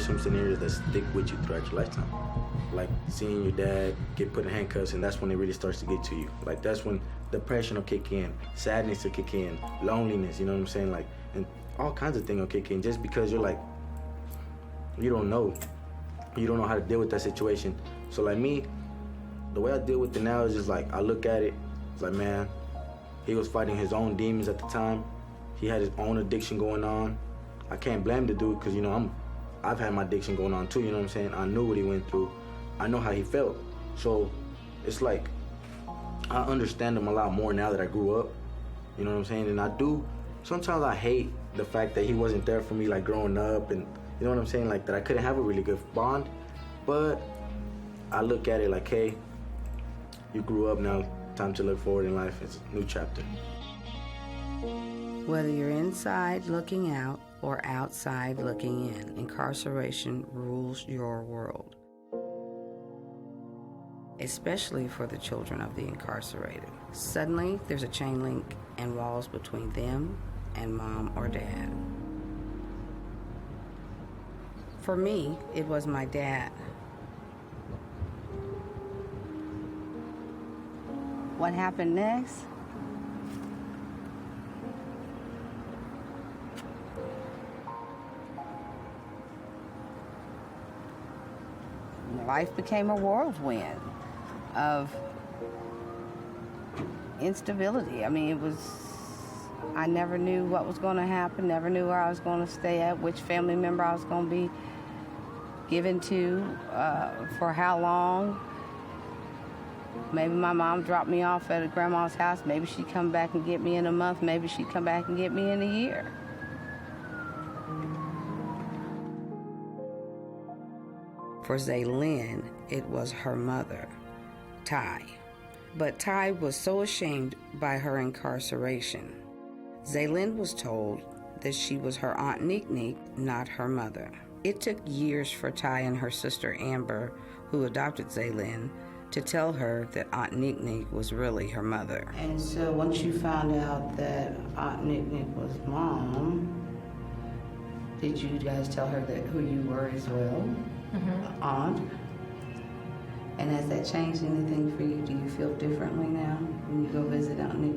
some scenarios that stick with you throughout your lifetime. Like seeing your dad get put in handcuffs, and that's when it really starts to get to you. Like that's when depression will kick in, sadness will kick in, loneliness, you know what I'm saying? Like, and all kinds of things will kick in just because you're like, you don't know how to deal with that situation. So like me, the way I deal with it now is just like, I look at it, it's like, man, he was fighting his own demons at the time. He had his own addiction going on. I can't blame the dude because, you know, I've had my addiction going on too, you know what I'm saying? I knew what he went through. I know how he felt. So it's like, I understand him a lot more now that I grew up, you know what I'm saying? And I do, sometimes I hate the fact that he wasn't there for me like growing up, and you know what I'm saying? Like that I couldn't have a really good bond. But I look at it like, hey, you grew up now, time to look forward in life. It's a new chapter. Whether you're inside looking out or outside looking in, incarceration rules your world, especially for the children of the incarcerated. Suddenly, there's a chain link and walls between them and mom or dad. For me, it was my dad. What happened next? Life became a whirlwind of instability. I mean, I never knew what was going to happen, never knew where I was going to stay at, which family member I was going to be given to, for how long. Maybe my mom dropped me off at a grandma's house. Maybe she'd come back and get me in a month. Maybe she'd come back and get me in a year. For Zaylin, it was her mother, Ty. But Ty was so ashamed by her incarceration. Zaylin was told that she was her Aunt Neek, not her mother. It took years for Ty and her sister Amber, who adopted Zaylin, to tell her that Aunt Neek was really her mother. And so once you found out that Aunt Neek was mom, did you guys tell her that who you were as well? Mm-hmm. Aunt? And has that changed anything for you? Do you feel differently now when you go visit Aunt Neek?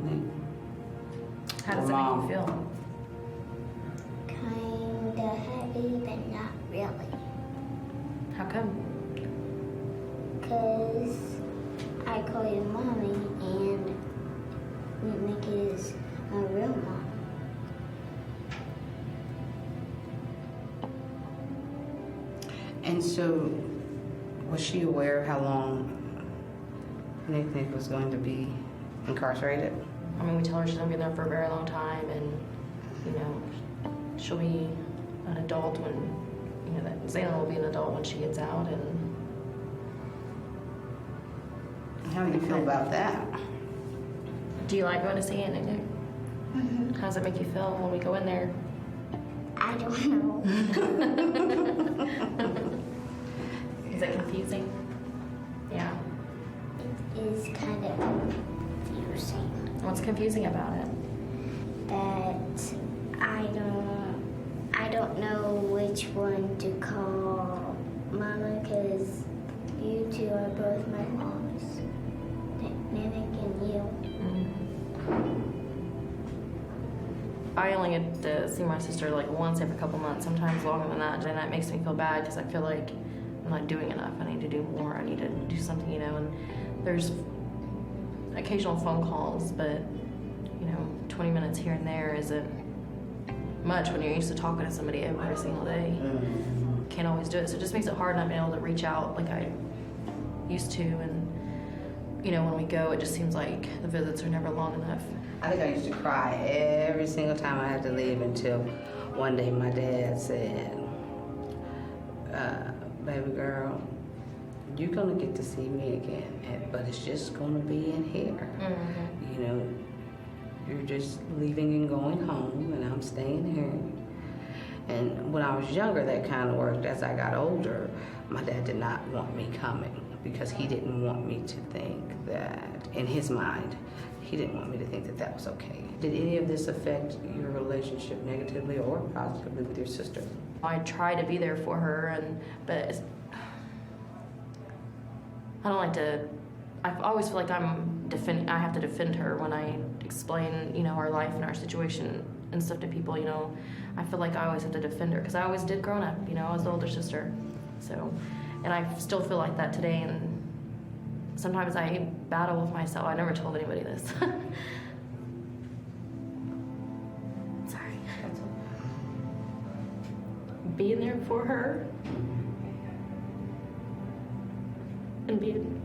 How does it make you feel? Kinda heavy, but not really. How come? Because I call you mommy, and Nick is my real mom. And so, was she aware of how long Nick was going to be incarcerated? I mean, we tell her she's gonna be there for a very long time, and you know, she'll be an adult when, you know, that Zaylin will be an adult when she gets out. And how do you feel about that? do you like going to see Aunt Nick? Mm-hmm. How does it make you feel when we go in there? I don't know. Is it confusing? Yeah. It is kind of confusing. What's confusing about it? That I don't know which one to call Mama, because you two are both my moms, Nick and you. I only get to see my sister like once every couple months, sometimes longer than that, and that makes me feel bad because I feel like I'm not doing enough. I need to do more. I need to do something, you know. And there's occasional phone calls, but you know, 20 minutes here and there isn't much when you're used to talking to somebody every single day. Can't always do it, so it just makes it hard not being able to reach out like I used to. And you know, when we go, it just seems like the visits are never long enough. I think I used to cry every single time I had to leave until one day my dad said, baby girl, you're gonna get to see me again, but it's just gonna be in here. Mm-hmm. You know, you're just leaving and going home, and I'm staying here. And when I was younger, that kind of worked. As I got older, my dad did not want me coming because he didn't want me to think that, in his mind, he didn't want me to think that that was okay. Did any of this affect your relationship negatively or positively with your sister? I try to be there for her, but I don't like to. I always feel like I have to defend her when I explain, our life and our situation and stuff to people. I feel like I always have to defend her because I always did growing up. I was the older sister, so, and I still feel like that today. And sometimes I battle with myself. I never told anybody this. Sorry. Being there for her and being